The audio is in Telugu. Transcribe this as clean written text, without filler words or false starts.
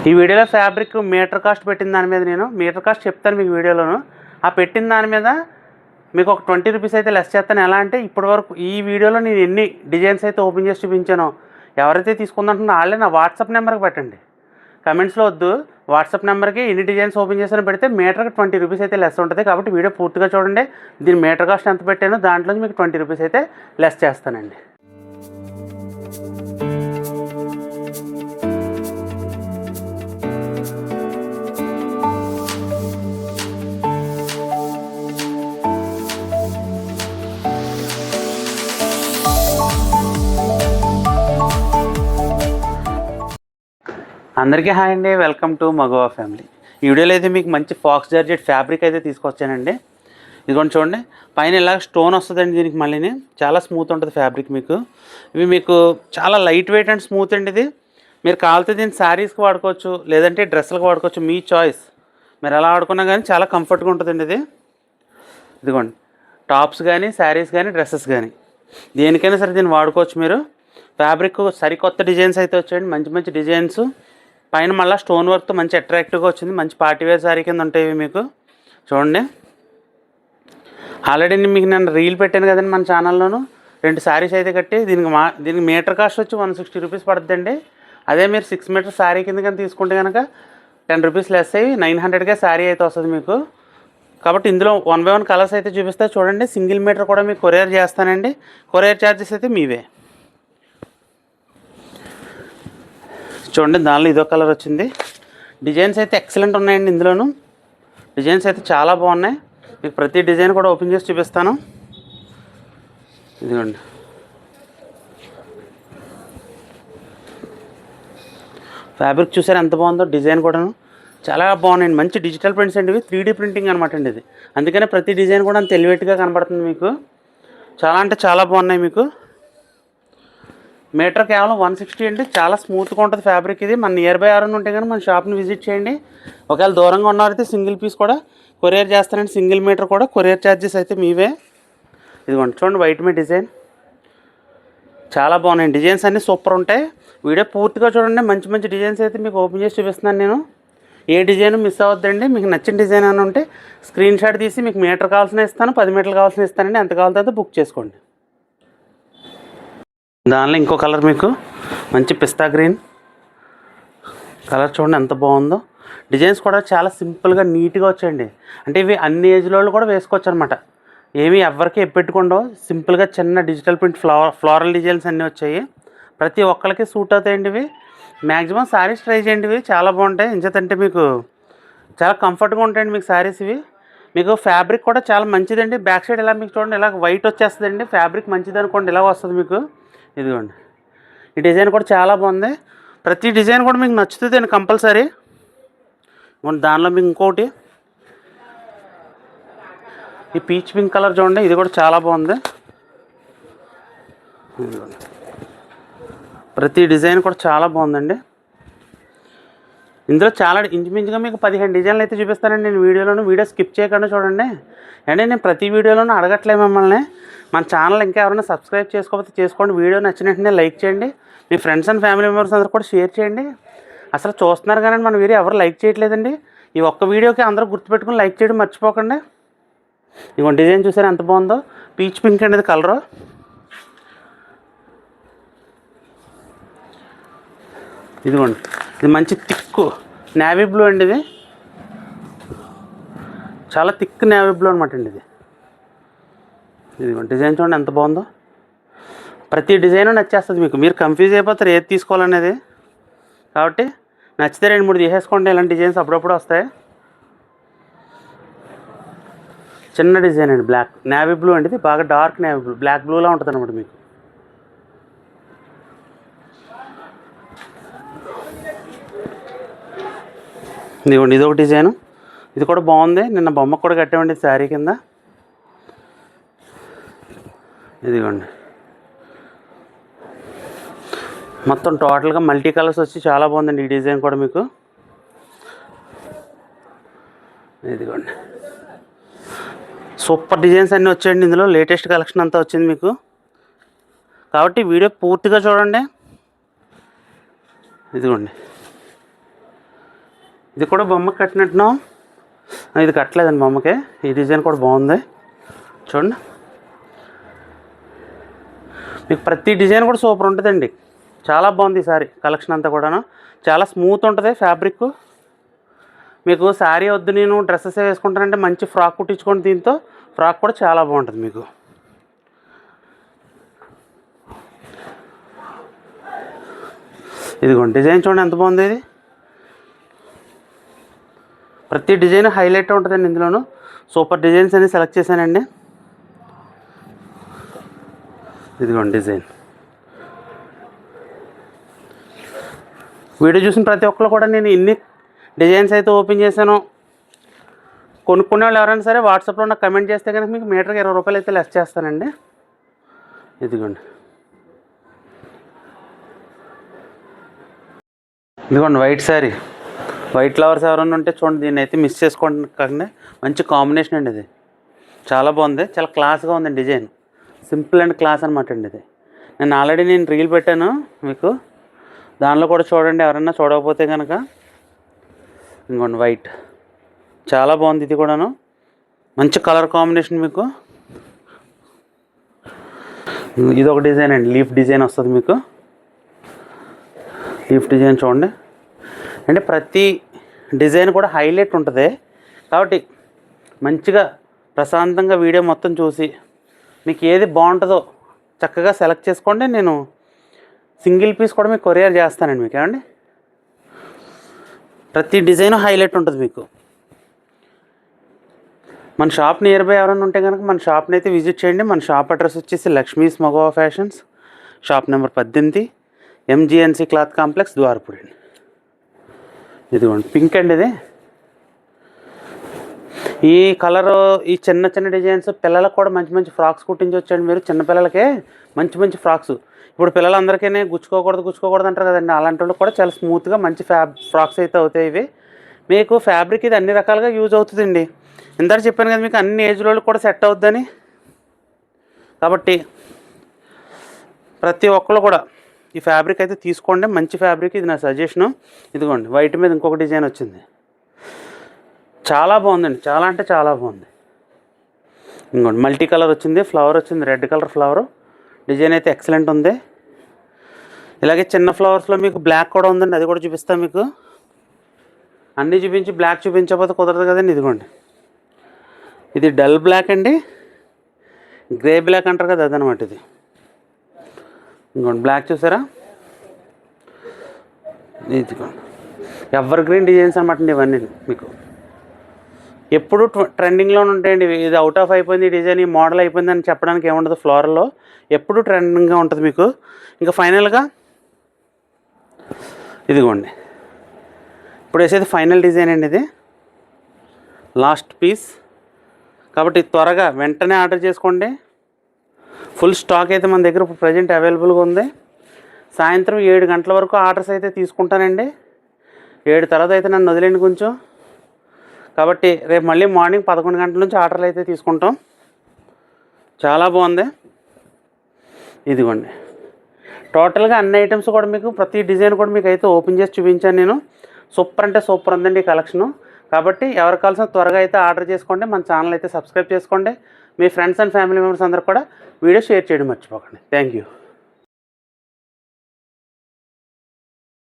ఈ వీడియోలో ఫ్యాబ్రిక్ మీటర్ కాస్ట్ పెట్టిన దాని మీద నేను మీటర్ కాస్ట్ చెప్తాను మీకు వీడియోలోను. ఆ పెట్టిన దాని మీద మీకు ఒక 20 రూపీస్ అయితే లెస్ చేస్తాను. ఎలా అంటే ఇప్పటివరకు ఈ వీడియోలో నేను ఎన్ని డిజైన్స్ అయితే ఓపెన్ చేసి చూపించానో ఎవరైతే తీసుకుందంటున్నారో వాళ్ళే నా వాట్సాప్ నెంబర్కి పెట్టండి. కమెంట్స్లో వద్దు, వాట్సాప్ నెంబర్కి ఎన్ని డిజైన్స్ ఓపెన్ చేసానో పెడితే మీటర్కి 20 రూపీస్ అయితే లెస్ ఉంటుంది. కాబట్టి వీడియో పూర్తిగా చూడండి. దీని మీటర్ కాస్ట్ ఎంత పెట్టానో దాంట్లో మీకు 20 రూపీస్ అయితే లెస్ చేస్తానండి. అందరికీ హాయ్ అండి, వెల్కమ్ టు మగవా ఫ్యామిలీ. ఈ వీడియోలో అయితే మీకు మంచి ఫాక్స్ జార్జెట్ ఫ్యాబ్రిక్ అయితే తీసుకొచ్చానండి. ఇదిగోండి చూడండి, పైన ఇలా స్టోన్ వస్తుందండి. దీనికి మళ్ళీ చాలా స్మూత్ ఉంటుంది ఫ్యాబ్రిక్. ఇవి మీకు చాలా లైట్ వెయిట్ అండ్ స్మూత్ అండి. ఇది మీరు కావాలితే దీన్ని శారీస్కి వాడుకోవచ్చు, లేదంటే డ్రెస్సులకు వాడుకోవచ్చు, మీ చాయిస్. మీరు ఎలా వాడుకున్నా కానీ చాలా కంఫర్ట్గా ఉంటుందండి ఇది. ఇదిగోండి, టాప్స్ కానీ శారీస్ కానీ డ్రెస్సెస్ కానీ దేనికైనా సరే దీన్ని వాడుకోవచ్చు మీరు. ఫ్యాబ్రిక్ సరికొత్త డిజైన్స్ అయితే వచ్చాయండి, మంచి మంచి డిజైన్స్. పైన మళ్ళీ స్టోన్ వర్క్తో మంచి అట్రాక్టివ్గా వచ్చింది. మంచి పార్టీవేర్ శారీ కింద ఉంటాయి మీకు. చూడండి, ఆల్రెడీ మీకు నేను రీల్ పెట్టాను కదండి మన ఛానల్లోను. 2 శారీస్ అయితే కట్టి దీనికి మీటర్ కాస్ట్ వచ్చి 160 రూపీస్ పడుతుందండి. అదే మీరు 6 మీటర్ శారీ కింద కానీ తీసుకుంటే కనుక 10 రూపీస్ లెస్ అయ్యి 900గా శారీ అయితే వస్తుంది మీకు. కాబట్టి ఇందులో 1 by 1 కలర్స్ అయితే చూపిస్తే చూడండి. సింగిల్ మీటర్ కూడా మీకు కొరియర్ చేస్తానండి. కొరియర్ ఛార్జెస్ అయితే మీవే. చూడండి, దానిలో ఇదో కలర్ వచ్చింది. డిజైన్స్ అయితే ఎక్సలెంట్ ఉన్నాయండి. ఇందులోను డిజైన్స్ అయితే చాలా బాగున్నాయి. మీకు ప్రతి డిజైన్ కూడా ఓపెన్ చేసి చూపిస్తాను. ఇదిగోండి, ఫ్యాబ్రిక్ చూసారు ఎంత బాగుందో. డిజైన్ కూడాను చాలా బాగున్నాయండి. మంచి డిజిటల్ ప్రింట్స్ అండి ఇవి. 3D ప్రింటింగ్ అనమాట అండి ఇది. అందుకనే ప్రతి డిజైన్ కూడా అంత ఎలివేట్గా కనబడుతుంది మీకు. చాలా అంటే చాలా బాగున్నాయి మీకు. మీటర్ కేవలం 160 అండి. చాలా స్మూత్గా ఉంటుంది ఫ్యాబ్రిక్ ఇది. మన నియర్ బై ఎవరైనా ఉంటే కానీ మన షాప్ని విజిట్ చేయండి. ఒకవేళ దూరంగా ఉన్నవారైతే సింగిల్ పీస్ కూడా కొరియర్ చేస్తానండి. సింగిల్ మీటర్ కూడా కొరియర్ ఛార్జెస్ అయితే మీవే. ఇదిగోండి చూడండి, వైట్ మీద డిజైన్ చాలా బాగున్నాయి. డిజైన్స్ అన్నీ సూపర్ ఉంటాయి. వీడియో పూర్తిగా చూడండి. మంచి మంచి డిజైన్స్ అయితే మీకు ఓపెన్ చేసి చూపిస్తున్నాను నేను. ఏ డిజైన్ మిస్ అవ్వద్దండి. మీకు నచ్చిన డిజైన్ అని ఉంటే స్క్రీన్ షాట్ తీసి మీకు మీటర్ కావాల్సిన ఇస్తాను, 10 మీటర్లు కావాల్సిన ఇస్తానండి. ఎంత కావాలంటే బుక్ చేసుకోండి. దానిలో ఇంకో కలర్ మీకు మంచి పిస్తా గ్రీన్ కలర్ చూడండి ఎంత బాగుందో. డిజైన్స్ కూడా చాలా సింపుల్గా నీట్గా వచ్చాయండి. అంటే ఇవి అన్ని ఏజ్లో కూడా వేసుకోవచ్చు అనమాట. ఏమీ ఎవరికి ఎప్పెట్టుకుండో సింపుల్గా చిన్న డిజిటల్ ప్రింట్ ఫ్లోరల్ డిజైన్స్ అన్నీ వచ్చాయి. ప్రతి ఒక్కరికి సూట్ అవుతాయండి ఇవి. మ్యాక్సిమం శారీస్ ట్రై చేయండి, ఇవి చాలా బాగుంటాయి. ఎందుకంటే మీకు చాలా కంఫర్ట్గా ఉంటాయండి మీకు శారీస్ ఇవి. మీకు ఫ్యాబ్రిక్ కూడా చాలా మంచిదండి. బ్యాక్ సైడ్ ఇలా మీకు చూడండి, ఇలా వైట్ వచ్చేస్తుందండి. ఫ్యాబ్రిక్ మంచిది అనుకోండి, ఇలా వస్తుంది మీకు. ఇదిగోండి, ఈ డిజైన్ కూడా చాలా బాగుంది. ప్రతి డిజైన్ కూడా మీకు నచ్చుతుంది అండి కంపల్సరీ. దానిలో మీకు ఇంకోటి ఈ పీచ్ పింక్ కలర్ చూడండి, ఇది కూడా చాలా బాగుంది. ప్రతి డిజైన్ కూడా చాలా బాగుందండి. ఇందులో చాలా ఇంచుమించుగా మీకు 15 డిజైన్లు అయితే చూపిస్తానండి నేను వీడియోలోను. వీడియో స్కిప్ చేయకుండా చూడండి. అంటే నేను ప్రతి వీడియోలోనూ అడగట్లే మిమ్మల్ని. మన ఛానల్ ఇంకా ఎవరైనా సబ్స్క్రైబ్ చేసుకోకపోతే చేసుకోండి. వీడియో నచ్చిన వెంటనే లైక్ చేయండి. మీ ఫ్రెండ్స్ అండ్ ఫ్యామిలీ మెంబర్స్ అందరూ కూడా షేర్ చేయండి. అసలు చూస్తున్నారు కానీ మన వీడియో ఎవరు లైక్ చేయట్లేదండి. ఈ ఒక్క వీడియోకి అందరూ గుర్తుపెట్టుకుని లైక్ చేయడం మర్చిపోకండి. ఇదిగోండి, డిజైన్ చూసారు ఎంత బాగుందో. పీచ్ పింక్ అనేది కలరు. ఇదిగోండి, ఇది మంచి థిక్ నేవీ బ్లూ అండి. ఇది చాలా థిక్ నేవీ బ్లూ అనమాట అండి ఇది. ఇదిగోండి, డిజైన్ చూడండి ఎంత బాగుందో. ప్రతి డిజైన్ నచ్చేస్తుంది మీకు. మీరు కన్ఫ్యూజ్ అయిపోతారు ఏది తీసుకోవాలనేది. కాబట్టి నచ్చితే 2-3 తీసేసుకోండి. ఇలాంటి డిజైన్స్ అప్పుడప్పుడు వస్తాయి. చిన్న డిజైన్ అండి, బ్లాక్ నేవీ బ్లూ అండి. ఇది బాగా డార్క్ నేవీ బ్లూ, బ్లాక్ బ్లూలా ఉంటుంది అనమాట మీకు. ఇదిగోండి, ఇది ఒక డిజైను. ఇది కూడా బాగుంది. నిన్న బొమ్మకు కూడా కట్టామండి శారీ కింద. ఇదిగోండి, మొత్తం టోటల్గా మల్టీ కలర్స్ వచ్చి చాలా బాగుందండి ఈ డిజైన్ కూడా మీకు. ఇదిగోండి, సూపర్ డిజైన్స్ అన్నీ వచ్చాయండి ఇందులో. లేటెస్ట్ కలెక్షన్ అంతా వచ్చింది మీకు. కాబట్టి వీడియో పూర్తిగా చూడండి. ఇదిగోండి, ఇది కూడా బొమ్మకి కట్టినట్టున్నాం, ఇది కట్టలేదండి బొమ్మకి. ఈ డిజైన్ కూడా బాగుంది చూడండి. మీకు ప్రతి డిజైన్ కూడా సూపర్ ఉంటుందండి. చాలా బాగుంది ఈసారి కలెక్షన్ అంతా కూడాను. చాలా స్మూత్ ఉంటుంది ఫ్యాబ్రిక్. మీకు శారీ వద్దు నేను డ్రెస్సెస్ వేసుకుంటానంటే మంచి ఫ్రాక్ కుట్టించుకోండి. దీంతో ఫ్రాక్ కూడా చాలా బాగుంటుంది మీకు. ఇదిగోండి డిజైన్ చూడండి ఎంత బాగుంది. ఇది ప్రతి డిజైన్ హైలైట్ ఉంటుందండి. ఇందులోనూ సూపర్ డిజైన్స్ అన్ని సెలెక్ట్ చేశానండి. ఇదిగోండి డిజైన్. వీడియో చూసిన ప్రతి ఒక్కరు కూడా నేను ఇన్ని డిజైన్స్ అయితే ఓపెన్ చేశాను. కొనుక్కునే వాళ్ళు ఎవరైనా సరే వాట్సాప్లో నాకు కమెంట్ చేస్తే కనుక మీకు మీటర్కి 20 రూపాయలు అయితే లెస్ చేస్తానండి. ఇదిగోండి ఇదిగోండి వైట్ శారీ, వైట్ ఫ్లవర్స్ ఎవరైనా ఉంటే చూడండి. దీన్ని అయితే మిస్ చేసుకోండి కాకుండా మంచి కాంబినేషన్ అండి. ఇది చాలా బాగుంది, చాలా క్లాస్గా ఉందండి. డిజైన్ సింపుల్ అండ్ క్లాస్ అనమాట అండి. ఇది నేను ఆల్రెడీ రీల్ పెట్టాను మీకు, దానిలో కూడా చూడండి ఎవరైనా చూడకపోతే కనుక. ఇంకోండి వైట్ చాలా బాగుంది. ఇది కూడాను మంచి కలర్ కాంబినేషన్ మీకు. ఇది ఒక డిజైన్ అండి, లీఫ్ డిజైన్ వస్తుంది మీకు. లీఫ్ డిజైన్ చూడండి. అంటే ప్రతి డిజైన్ కూడా హైలైట్ ఉంటుంది కాబట్టి మంచిగా ప్రశాంతంగా వీడియో మొత్తం చూసి మీకు ఏది బాగుంటుందో చక్కగా సెలెక్ట్ చేసుకోండి. నేను సింగిల్ పీస్ కూడా మీకు కొరియర్ చేస్తానండి. మీకు ఏమండి ప్రతి డిజైన్ హైలైట్ ఉంటుంది మీకు. మన షాప్ నియర్ బై ఎవరైనా ఉంటే కనుక మన షాప్ని అయితే విజిట్ చేయండి. మన షాప్ అడ్రస్ వచ్చేసి లక్ష్మీస్ మగవా fashions, shop number 18, MGNC cloth complex, Dwarapudi అండి. ఇదిగోండి పింక్ అండి. ఇది ఈ కలరు ఈ చిన్న చిన్న డిజైన్స్ పిల్లలకు కూడా మంచి మంచి ఫ్రాక్స్ కుట్టించవచ్చండి. మీరు చిన్నపిల్లలకే మంచి మంచి ఫ్రాక్స్. ఇప్పుడు పిల్లలందరికీ గుచ్చుకోకూడదు అంటారు కదండి. అలాంటి వాళ్ళు కూడా చాలా స్మూత్గా మంచి ఫ్రాక్స్ అయితే అవుతాయి. ఇవి మీకు ఫ్యాబ్రిక్ ఇది అన్ని రకాలుగా యూజ్ అవుతుందండి. ఇందాక చెప్పాను కదా మీకు అన్ని ఏజ్ వాళ్ళకి కూడా సెట్ అవుద్దని. కాబట్టి ప్రతి ఒక్కరు కూడా ఈ ఫ్యాబ్రిక్ అయితే తీసుకోండి, మంచి ఫ్యాబ్రిక్. ఇది నా సజెషను. ఇదిగోండి వైట్ మీద ఇంకొక డిజైన్ వచ్చింది, చాలా బాగుందండి. చాలా అంటే చాలా బాగుంది. ఇంకోండి మల్టీ కలర్ వచ్చింది, ఫ్లవర్ వచ్చింది, రెడ్ కలర్ ఫ్లవర్. డిజైన్ అయితే ఎక్సలెంట్ ఉంది. ఇలాగే చిన్న ఫ్లవర్స్లో మీకు బ్లాక్ కూడా ఉందండి, అది కూడా చూపిస్తాను మీకు. అన్నీ చూపించి బ్లాక్ చూపించకపోతే కుదరదు కదండి. ఇదిగోండి ఇది డల్ బ్లాక్ అండి, గ్రే బ్లాక్ అంటారు కదా అదనమాట. ఇది ఇంకోండి బ్లాక్ చూసారా. ఇదిగోండి ఎవర్ గ్రీన్ డిజైన్స్ అనమాట అండి ఇవన్నీ. మీకు ఎప్పుడు ట్రెండింగ్లో ఉంటాయండి. ఇది అవుట్ ఆఫ్ అయిపోయింది ఈ డిజైన్, ఈ మోడల్ అయిపోయింది అని చెప్పడానికి ఏముండదు. ఫ్లోరల్లో ఎప్పుడు ట్రెండింగ్గా ఉంటుంది మీకు. ఇంకా ఫైనల్గా ఇదిగోండి ఇప్పుడు వేసేది ఫైనల్ డిజైన్ అండి. ఇది లాస్ట్ పీస్ కాబట్టి త్వరగా వెంటనే ఆర్డర్ చేసుకోండి. ఫుల్ స్టాక్ అయితే మన దగ్గర ఇప్పుడు ప్రజెంట్ అవైలబుల్గా ఉంది. సాయంత్రం 7 గంటల వరకు ఆర్డర్స్ అయితే తీసుకుంటానండి. 7 తర్వాత అయితే నన్ను వదిలేండి కొంచెం. కాబట్టి రేపు మళ్ళీ మార్నింగ్ 11 గంటల నుంచి ఆర్డర్లు అయితే తీసుకుంటాం. చాలా బాగుంది. ఇదిగోండి టోటల్గా అన్ని ఐటమ్స్ కూడా మీకు ప్రతి డిజైన్ కూడా మీకు అయితే ఓపెన్ చేసి చూపించాను నేను. సూపర్ అంటే సూపర్ ఉందండి ఈ కలెక్షను. కాబట్టి ఎవరు కావాల్సిన త్వరగా అయితే ఆర్డర్ చేసుకోండి. మన ఛానల్ అయితే సబ్స్క్రైబ్ చేసుకోండి. మీ ఫ్రెండ్స్ అండ్ ఫ్యామిలీ మెంబర్స్ అందరూ కూడా వీడియో షేర్ చేయడం మర్చిపోకండి. Thank you.